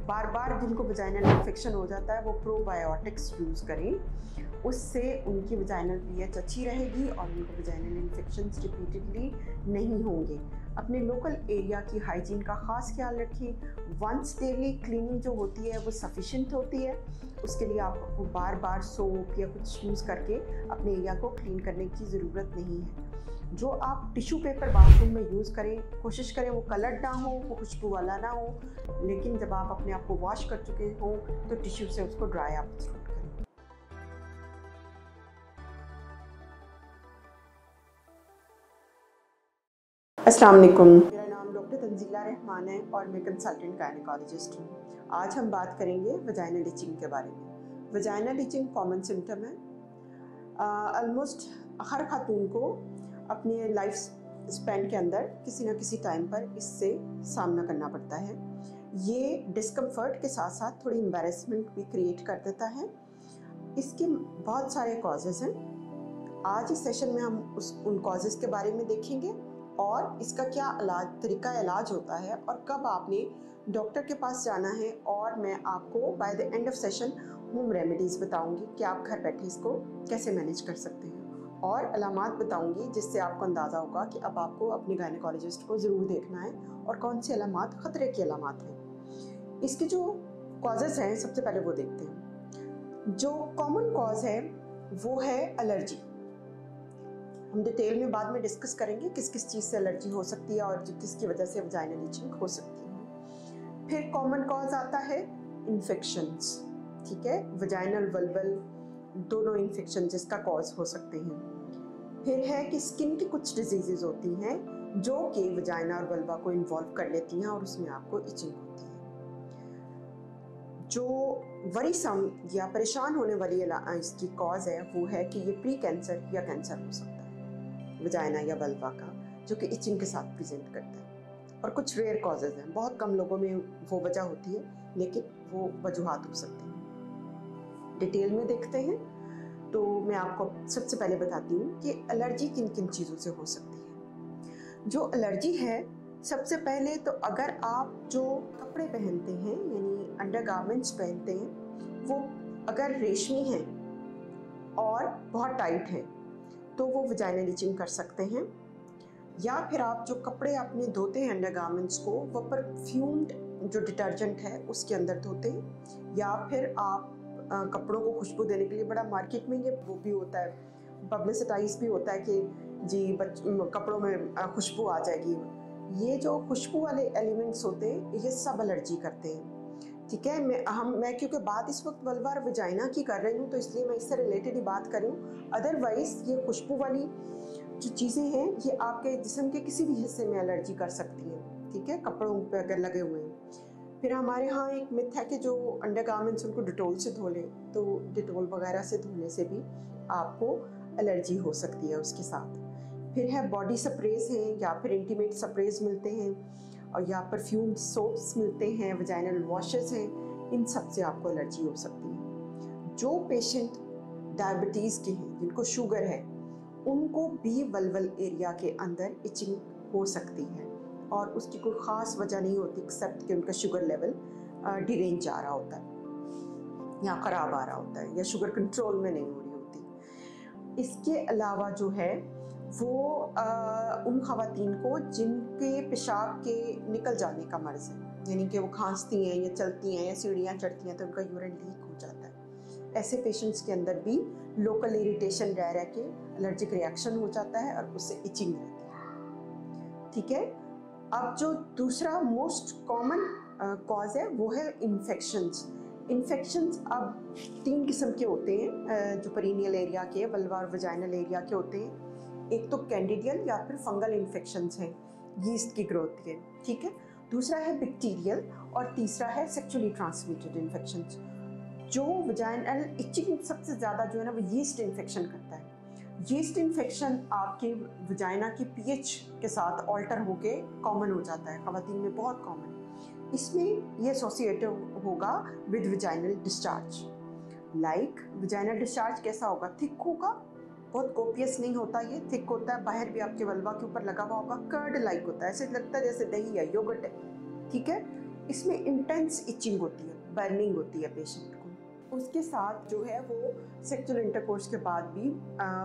बार बार जिनको vaginal infection हो जाता है वो प्रोबायोटिक्स यूज़ करें, उससे उनकी वजाइनल पीएच अच्छी रहेगी और उनको वजाइनल इन्फेक्शंस रिपीटेडली नहीं होंगे। अपने लोकल एरिया की हाइजीन का ख़ास ख्याल रखें। वंस डेली क्लीनिंग जो होती है वो सफिशिएंट होती है। उसके लिए आपको बार बार सोप या कुछ यूज़ करके अपने एरिया को क्लीन करने की ज़रूरत नहीं है। जो आप टिश्यू पेपर बाथरूम में यूज़ करें, कोशिश करें वो कलर्ड ना हो, वो खुशबू वाला ना हो, लेकिन जब आप अपने आप को वॉश कर चुके हो तो टिश्यू से उसको ड्राई आप करें। अस्सलाम वालेकुम, मेरा नाम डॉक्टर तंजीला रहमान है और मैं कंसल्टेंट गायनेकोलॉजिस्ट हूँ। आज हम बात करेंगे वजाइनल इचिंग के बारे में। वजाइनल इचिंग कॉमन सिम्टम है। ऑलमोस्ट हर खातून को अपने लाइफ स्पैन के अंदर किसी न किसी टाइम पर इससे सामना करना पड़ता है। ये डिस्कम्फर्ट के साथ साथ थोड़ी एम्बैरेसमेंट भी क्रिएट कर देता है। इसके बहुत सारे कॉजेज़ हैं। आज इस सेशन में हम उन कॉजेज़ के बारे में देखेंगे और इसका क्या तरीका इलाज होता है और कब आपने डॉक्टर के पास जाना है, और मैं आपको by the end of session home remedies बताऊंगी कि आप घर बैठे इसको कैसे मैनेज कर सकते हैं, और अलामात बताऊंगी जिससे आपको अंदाज़ा होगा कि अब आपको अपने गायनेकोलॉजिस्ट को ज़रूर देखना है और कौन से अलामात ख़तरे के अलामात हैं। इसके जो कॉजेज़ हैं सबसे पहले वो देखते हैं। जो कॉमन कॉज है वो है एलर्जी। हम डिटेल में बाद में डिस्कस करेंगे किस किस चीज़ से एलर्जी हो सकती है और किसकी वजह से वजाइनल इचिंग हो सकती है। फिर कॉमन कॉज आता है इन्फेक्शंस, ठीक है, वजाइनल वल्वल दोनों इन्फेक्शन जिसका कॉज हो सकते हैं। फिर है कि स्किन की कुछ डिजीजेज होती हैं जो कि वजाइना और वल्वा को इन्वॉल्व कर लेती हैं और उसमें आपको इचिंग होती है। जो वरीसम या परेशान होने वाली इसकी कॉज है वो है कि ये प्री कैंसर या कैंसर हो सकता है वजाइना या वल्वा का, जो कि इचिंग के साथ प्रेजेंट करता है। और कुछ रेयर कॉजेज़ हैं, बहुत कम लोगों में वो वजह होती है, लेकिन वो वजूहात हो सकती हैं। डिटेल में देखते हैं तो मैं आपको सबसे पहले बताती हूँ कि एलर्जी किन किन चीज़ों से हो सकती है। जो एलर्जी है, सबसे पहले तो अगर आप जो कपड़े पहनते हैं यानी अंडरगारमेंट्स पहनते हैं वो अगर रेशमी हैं और बहुत टाइट हैं तो वो वजाइनल इचिंग कर सकते हैं। या फिर आप जो कपड़े अपने धोते हैं अंडरगारमेंट्स को वो परफ्यूम्ड जो डिटर्जेंट है उसके अंदर धोते हैं, या फिर आप कपड़ों को खुशबू देने के लिए बड़ा मार्केट में ये वो भी होता है, पब्लिसिटाइज भी होता है कि जी कपड़ों में खुशबू आ जाएगी। ये जो खुशबू वाले एलिमेंट्स होते हैं ये सब एलर्जी करते हैं, ठीक है। मैं क्योंकि बात इस वक्त वल्वा और वजाइना की कर रही हूँ तो इसलिए मैं इससे रिलेटेड ही बात कर रही हूँ। अदरवाइज ये खुशबू वाली जो चीज़ें हैं ये आपके जिस्म के किसी भी हिस्से में एलर्जी कर सकती हैं, ठीक है, कपड़ों पे अगर लगे हुए हैं। फिर हमारे यहाँ एक मिथ है कि जो अंडरगारमेंट्स उनको डिटोल से धो लें, तो डिटोल वगैरह से धोने से भी आपको एलर्जी हो सकती है उसके साथ। फिर है बॉडी स्प्रेज हैं या फिर इंटीमेट स्प्रेज मिलते हैं और या परफ्यूम सोप्स मिलते हैं, वजाइनल वॉशेस हैं, इन सब से आपको एलर्जी हो सकती है। जो पेशेंट डायबिटीज़ के हैं, जिनको शुगर है, उनको भी वल्वल एरिया के अंदर इचिंग हो सकती है और उसकी कोई ख़ास वजह नहीं होती एक्सेप्ट कि उनका शुगर लेवल डिरेंज आ रहा होता है या ख़राब आ रहा होता है या शुगर कंट्रोल में नहीं हो रही होती। इसके अलावा जो है वो उन ख़वातीन को जिनके पेशाब के निकल जाने का मर्ज़ है, यानी कि वो खांसती हैं या चलती हैं या सीढ़ियाँ चढ़ती हैं तो उनका यूरिन लीक हो जाता है, ऐसे पेशेंट्स के अंदर भी लोकल इरिटेशन रह के एलर्जिक रिएक्शन हो जाता है और उससे इचिंग रहती है, ठीक है। अब जो दूसरा मोस्ट कॉमन कॉज है वो है इन्फेक्शंस। इन्फेक्शंस अब 3 किस्म के होते हैं जो पेरिनियल एरिया के, वल्वा और वजाइनल एरिया के होते हैं। एक तो कैंडिडियल या फिर फंगल इन्फेक्शंस हैं, यीस्ट की ग्रोथ के, ठीक है। दूसरा है बैक्टीरियल और तीसरा है सेक्सुअली ट्रांसमिटेड इन्फेक्शंस। जो वजाइनल इचिंग सबसे ज़्यादा जो है ना वो यीस्ट इन्फेक्शन करता है। यीस्ट इन्फेक्शन आपके वजाइना की पीएच के साथ ऑल्टर होके कॉमन हो जाता है, ख़वातीन में बहुत कॉमन। इसमें ये एसोसिएटेड होगा with vaginal discharge. Like vaginal discharge कैसा होगा? थिक होगा, बहुत कोपियस नहीं होता, ये थिक होता है, बाहर भी आपके वल्वा के ऊपर लगा हुआ होगा, कर्ड लाइक होता है, ऐसे लगता है जैसे दही है, योगर्ट है, ठीक है। इसमें इंटेंस इचिंग होती है, बर्निंग होती है पेशेंट को। उसके साथ जो है वो सेक्सुअल इंटरकोर्स के बाद भी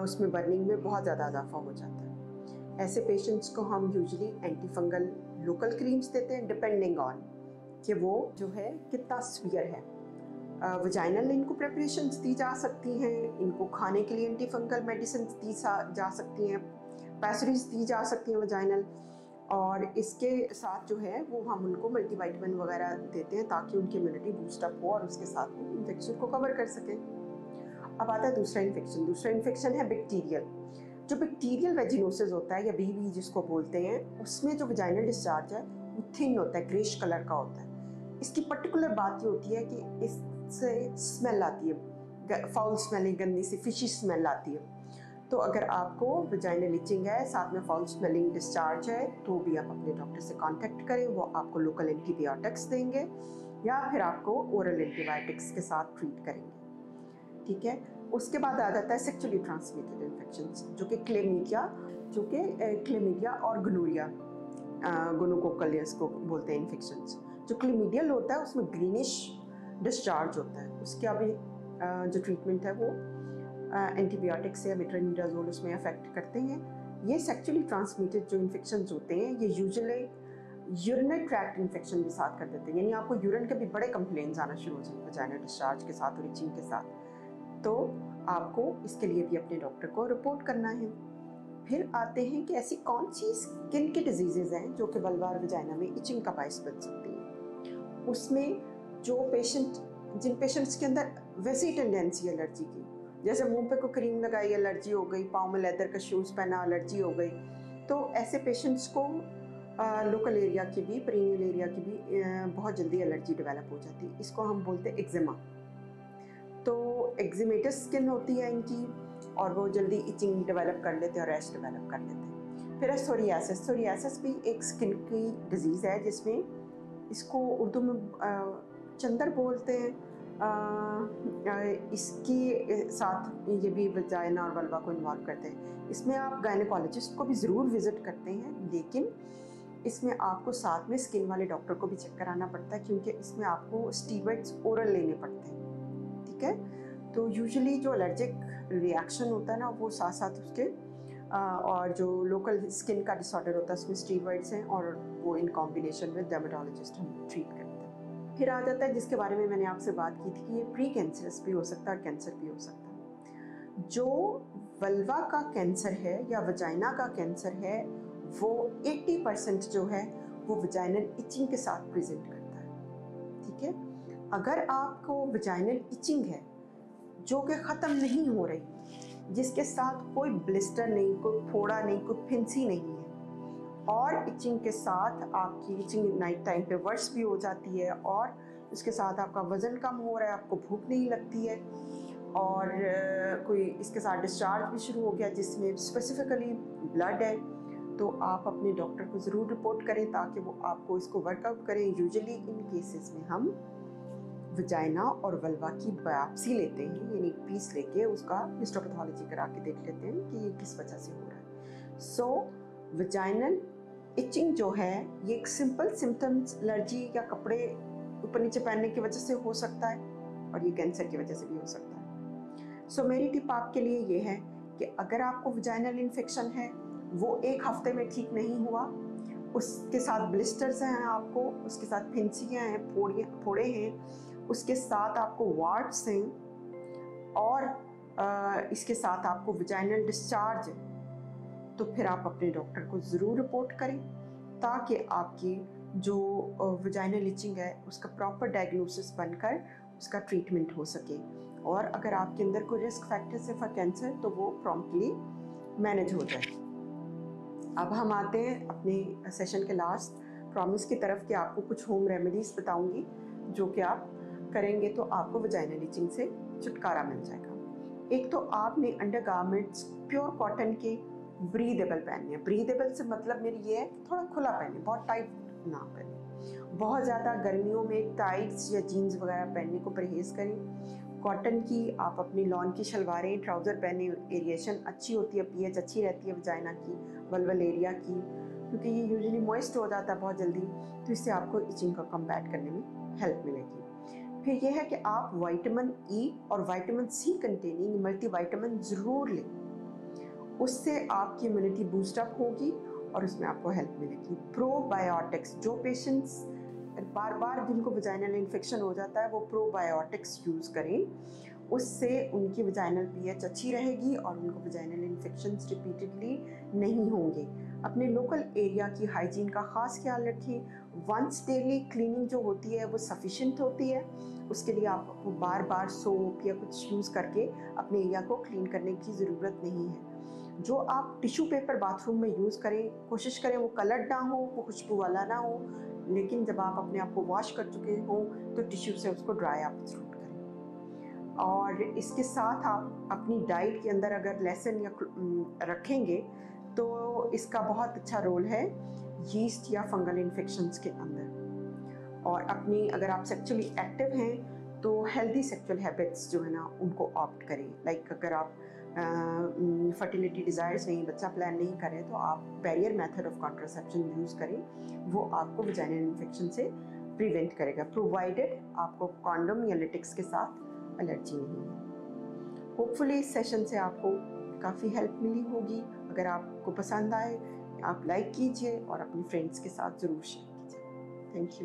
उसमें बर्निंग में बहुत ज़्यादा इजाफा हो जाता है। ऐसे पेशेंट्स को हम usually anti fungal local creams देते हैं, डिपेंडिंग ऑन कि वो जो है कितना सीवियर है। वजाइनल इनको प्रिपरेशंस दी जा सकती हैं, इनको खाने के लिए एंटी फंगल मेडिसिन दी जा सकती हैं, पैसरीज दी जा सकती हैं वजाइनल, और इसके साथ जो है वो हम उनको मल्टीविटामिन वगैरह देते हैं ताकि उनकी इम्यूनिटी बूस्टअप हो और उसके साथ वो इन्फेक्शन को कवर कर सकें। अब आता है दूसरा इन्फेक्शन है बैक्टीरियल। जो बैक्टीरियल वेजिनोसिस होता है या बीवी जिसको बोलते हैं, उसमें जो वजाइनल डिस्चार्ज है वो थिन होता है, ग्रेश कलर का होता है। इसकी पर्टिकुलर बात ये होती है कि इससे स्मेल आती है, फाउल स्मेलिंग, गंदी सी फिशी स्मेल आती है। तो अगर आपको वजाइनल इचिंग है, साथ में फाउल स्मेलिंग डिस्चार्ज है, तो भी आप अपने डॉक्टर से कांटेक्ट करें। वो आपको लोकल एंटीबायोटिक्स देंगे या फिर आपको ओरल एंटीबायोटिक्स के साथ ट्रीट करेंगे। ठीक है। उसके बाद आ जाता है सेक्सुअली ट्रांसमिटेड इन्फेक्शंस, जो कि क्लेमीडिया और गोनोरिया, गोनोकोकल इसको बोलते हैं इन्फेक्शंस। जो क्लेमीडियल होता है उसमें ग्रीनिश डिस्चार्ज होता है, उसके अभी जो ट्रीटमेंट है वो एंटीबायोटिक्स या मेट्रोनिडाजोल उसमें अफेक्ट करते हैं। ये सेक्सुअली ट्रांसमिटेड जो इन्फेक्शंस होते हैं ये यूजुअली यूरिनरी ट्रैक्ट इन्फेक्शन के साथ कर देते हैं, यानी आपको यूरिन के भी बड़े कंप्लेंट्स आना शुरू हो जाएंगे वजाइनल डिस्चार्ज के साथ और इचिंग के साथ। तो आपको इसके लिए भी अपने डॉक्टर को रिपोर्ट करना है। फिर आते हैं कि ऐसी कौन सी स्किन की डिजीजेज हैं जो कि वल्वार वजाइना में इचिंग का बायस बन सकती हैं। उसमें जिन पेशेंट्स के अंदर वैसी टेंडेंसी एलर्जी की, जैसे मुंह पे कोई क्रीम लगाई एलर्जी हो गई, पाँव में लेदर का शूज़ पहना एलर्जी हो गई, तो ऐसे पेशेंट्स को लोकल एरिया की भी, पेरिनियल एरिया की भी बहुत जल्दी एलर्जी डेवलप हो जाती है। इसको हम बोलते हैं एक्जिमा। तो एक्जिमेटस स्किन होती है इनकी और वो जल्दी इचिंग डेवलप कर लेते हैं और रैश डेवलप कर लेते हैं। फिर है सोरियासिस भी एक स्किन की डिजीज़ है जिसमें इसको उर्दू में चंदर बोलते हैं। इसके साथ ये भी वजाइना और वल्वा को इन्वॉल्व करते हैं। इसमें आप गायनेकोलॉजिस्ट को भी ज़रूर विजिट करते हैं, लेकिन इसमें आपको साथ में स्किन वाले डॉक्टर को भी चेक कराना पड़ता है, क्योंकि इसमें आपको स्टीरॉइड्स ओरल लेने पड़ते हैं। ठीक है। तो यूजुअली जो एलर्जिक रिएक्शन होता है ना, वो साथ साथ उसके और जो लोकल स्किन का डिसऑर्डर होता है उसमें स्टीरॉइड्स हैं, और वो इन कॉम्बिनेशन में डर्मेटोलॉजिस्ट हम ट्रीट करते हैं। फिर आ जाता है जिसके बारे में मैंने आपसे बात की थी कि ये प्री कैंसरस भी हो सकता है और कैंसर भी हो सकता है। जो वल्वा का कैंसर है या वजाइना का कैंसर है, वो 80% जो है वो वजाइनल इचिंग के साथ प्रेजेंट करता है। ठीक है। अगर आपको वजाइनल इचिंग है जो कि ख़त्म नहीं हो रही, जिसके साथ कोई ब्लिस्टर नहीं, कोई फोड़ा नहीं, कोई फिंसी नहीं है, और इचिंग के साथ आपकी इचिंग नाइट टाइम पे वर्स भी हो जाती है, और उसके साथ आपका वज़न कम हो रहा है, आपको भूख नहीं लगती है, और कोई इसके साथ डिस्चार्ज भी शुरू हो गया जिसमें स्पेसिफिकली ब्लड है, तो आप अपने डॉक्टर को ज़रूर रिपोर्ट करें ताकि वो आपको इसको वर्कआउट करें। यूजुअली इन केसेस में हम वजाइना और वल्वा की बायोप्सी लेते हैं, यानी एक पीस लेके उसका हिस्टोपैथोलॉजी करा के देख लेते हैं कि ये किस वजह से हो रहा है। सो वजाइनल इचिंग जो है ये एक सिंपल सिम्टम्स एलर्जी या कपड़े ऊपर नीचे पहनने की वजह से हो सकता है, और ये कैंसर की वजह से भी हो सकता है। सो मेरी टिप आपके लिए ये है कि अगर आपको वजाइनल इन्फेक्शन है, वो एक हफ्ते में ठीक नहीं हुआ, उसके साथ ब्लिस्टर्स हैं आपको, उसके साथ फिंसियाँ हैं, फोड़े हैं, उसके साथ आपको वार्ड्स हैं, और इसके साथ आपको वजाइनल डिस्चार्ज है, तो फिर आप अपने डॉक्टर को ज़रूर रिपोर्ट करें ताकि आपकी जो वजाइनल इचिंग है उसका प्रॉपर डायग्नोसिस बनकर उसका ट्रीटमेंट हो सके। और अगर आपके अंदर कोई रिस्क फैक्टर्स है फॉर कैंसर तो वो प्रॉम्प्टली मैनेज हो जाए। अब हम आते हैं अपने सेशन के लास्ट प्रॉमिस की तरफ कि आपको कुछ होम रेमेडीज़ बताऊंगी जो कि आप करेंगे तो आपको वजाइनल इचिंग से छुटकारा मिल जाएगा। एक तो आपने अंडरगारमेंट्स प्योर कॉटन के ब्रीदेबल पहनने हैं। ब्रीदेबल से मतलब मेरी ये है कि थोड़ा खुला पहने, बहुत टाइट ना पहने। बहुत ज़्यादा गर्मियों में टाइट्स या जीन्स वगैरह पहनने को परहेज़ करें। कॉटन की आप अपनी लॉन की शलवारें, ट्राउज़र पहने, एरिएशन अच्छी होती है, पीएच अच्छी रहती है वजाइना की, वल्वल एरिया की। क्योंकि ये यूजुअली मॉइस्ट हो जाता है बहुत जल्दी, तो इससे आपको इचिंग को कम्बैट करने में हेल्प मिलेगी। फिर ये है कि आप विटामिन ई और विटामिन सी कंटेनिंग मल्टीविटामिन ज़रूर लें, उससे आपकी इम्यूनिटी बूस्टअप होगी और उसमें आपको हेल्प मिलेगी। प्रोबायोटिक्स, जो पेशेंट्स बार बार जिनको वजाइनल इन्फेक्शन हो जाता है वो प्रोबायोटिक्स यूज़ करें, उससे उनकी वजाइनल पीएच अच्छी रहेगी और उनको वजाइनल इन्फेक्शंस रिपीटेडली नहीं होंगे। अपने लोकल एरिया की हाइजीन का ख़ास ख्याल रखें। वंस डेली क्लीनिंग जो होती है वो सफिशिएंट होती है, उसके लिए आपको बार बार सोप या कुछ यूज़ करके अपने एरिया को क्लीन करने की ज़रूरत नहीं है। जो आप टिश्यू पेपर बाथरूम में यूज़ करें, कोशिश करें वो कलर्ड ना हो, वो खुशबू वाला ना हो, लेकिन जब आप अपने आप को वॉश कर चुके हो तो टिश्यू से उसको ड्राई आप ज़रूर करें। और इसके साथ आप अपनी डाइट के अंदर अगर लहसुन या रखेंगे तो इसका बहुत अच्छा रोल है यीस्ट या फंगल इन्फेक्शंस के अंदर। और अपनी अगर आप सेक्सुअली एक्टिव हैं तो हेल्दी सेक्सुअल हैबिट्स जो है ना उनको ऑप्ट करें। लाइक अगर आप फर्टिलिटी डिज़ायर्स नहीं, बच्चा प्लान नहीं करें, तो आप barrier method of contraception use करें, वो आपको वजाइनल इन्फेक्शन से प्रिवेंट करेगा, प्रोवाइडेड आपको कॉन्डोम या लेटेक्स के साथ एलर्जी नहीं है। होपफुली इस सेशन से आपको काफ़ी हेल्प मिली होगी। अगर आपको पसंद आए आप लाइक कीजिए और अपने फ्रेंड्स के साथ ज़रूर शेयर कीजिए। Thank you.